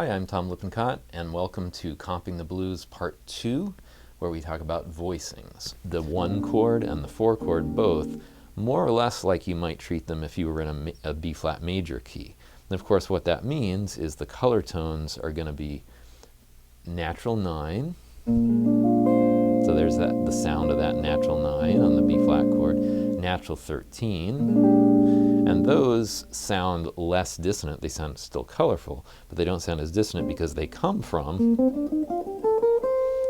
Hi, I'm Tom Lippincott, and welcome to Comping the Blues Part 2, where we talk about voicings. The 1 chord and the 4 chord both, more or less like you might treat them if you were in a B-flat major key. And of course what that means is the color tones are going to be natural 9, so there's the sound of that natural 9 on the B-flat chord, natural 13, and those sound less dissonant. They sound still colorful, but they don't sound as dissonant because they come from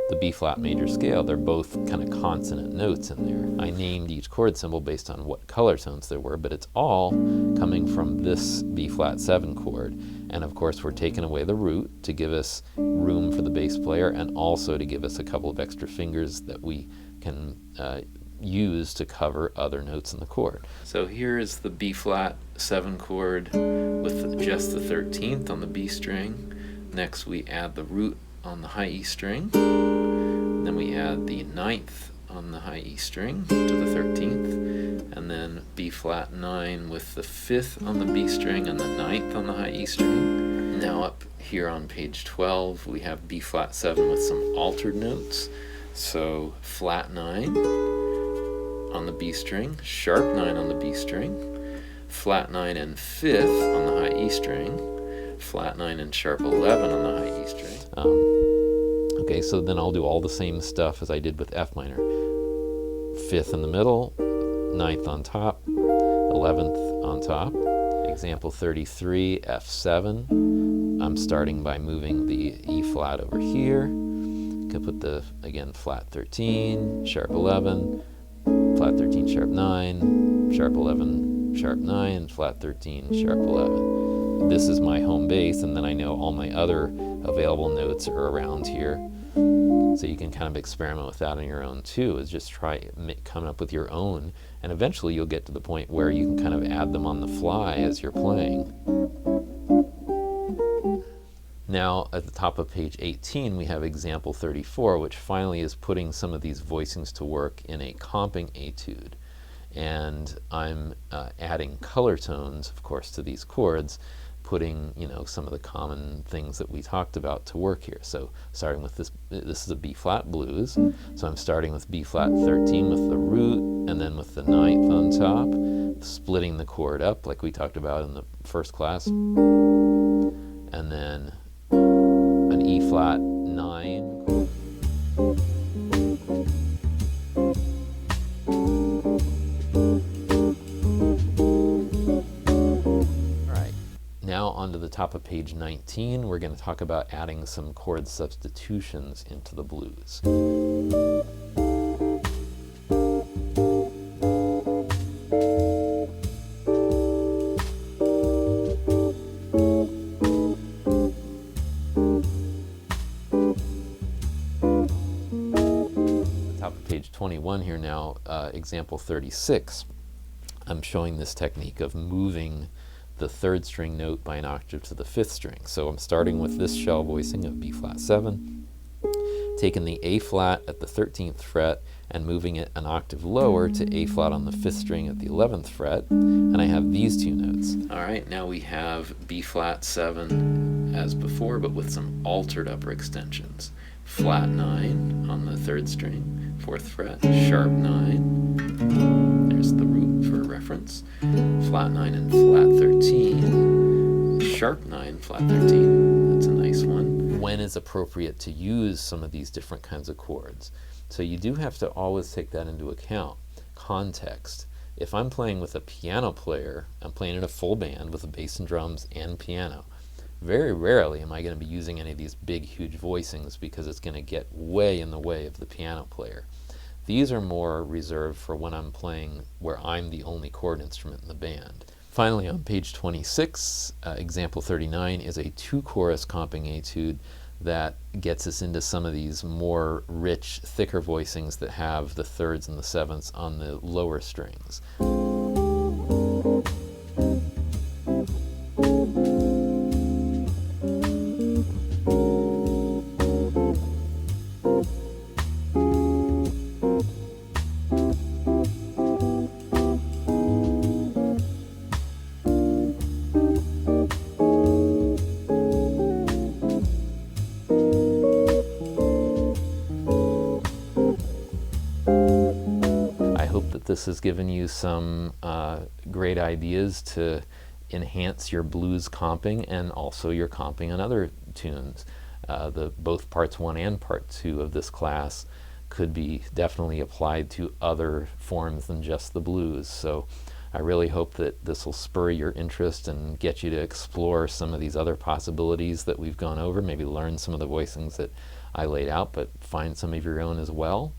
the B-flat major scale. They're both kind of consonant notes in there. I named each chord symbol based on what color tones there were, but it's all coming from this B-flat 7 chord. And of course we're taking away the root to give us room for the bass player and also to give us a couple of extra fingers that we can use to cover other notes in the chord. So here is the B-flat 7 chord with just the 13th on the B string. Next we add the root on the high E string. Then we add the 9th on the high E string to the 13th, and then B-flat 9 with the 5th on the B string and the 9th on the high E string. Now up here on page 12 we have B-flat 7 with some altered notes. So flat 9 on the B string, sharp 9 on the B string, flat 9 and 5th on the high E string, flat 9 and sharp 11 on the high E string. Okay, so then I'll do all the same stuff as I did with F minor. 5th in the middle, 9th on top, 11th on top. Example 33, F7. I'm starting by moving the E flat over here. Could put the, again, flat 13, sharp 11, flat 13, sharp 9, sharp 11, sharp 9, flat 13, sharp 11. This is my home bass, and then I know all my other available notes are around here. So you can kind of experiment with that on your own too, is just try coming up with your own, and eventually you'll get to the point where you can kind of add them on the fly as you're playing. Now at the top of page 18 we have example 34, which finally is putting some of these voicings to work in a comping etude. And I'm adding color tones, of course, to these chords, putting, you know, some of the common things that we talked about to work here. So starting with this is a B-flat blues, so I'm starting with B-flat 13 with the root, and then with the 9th on top, splitting the chord up like we talked about in the first class, and then an E-flat 9. Now onto the top of page 19, we're going to talk about adding some chord substitutions into the blues. Top of page 21 here now, example 36. I'm showing this technique of moving the 3rd string note by an octave to the 5th string. So I'm starting with this shell voicing of B-flat 7, taking the A-flat at the 13th fret and moving it an octave lower to A-flat on the 5th string at the 11th fret, and I have these two notes. Alright, now we have B-flat 7 as before, but with some altered upper extensions. Flat 9 on the 3rd string, 4th fret, sharp 9, there's the root for reference, flat 9 and flat 13, sharp 9, flat 13, that's a nice one. When is appropriate to use some of these different kinds of chords? So you do have to always take that into account. Context. If I'm playing with a piano player, I'm playing in a full band with a bass and drums and piano. Very rarely am I going to be using any of these big, huge voicings because it's going to get way in the way of the piano player. These are more reserved for when I'm playing where I'm the only chord instrument in the band. Finally, on page 26, example 39 is a 2-chorus comping etude that gets us into some of these more rich, thicker voicings that have the 3rds and the 7ths on the lower strings. that this has given you some great ideas to enhance your blues comping and also your comping on other tunes. Both parts 1 and part 2 of this class could be definitely applied to other forms than just the blues. So I really hope that this will spur your interest and get you to explore some of these other possibilities that we've gone over, maybe learn some of the voicings that I laid out, but find some of your own as well.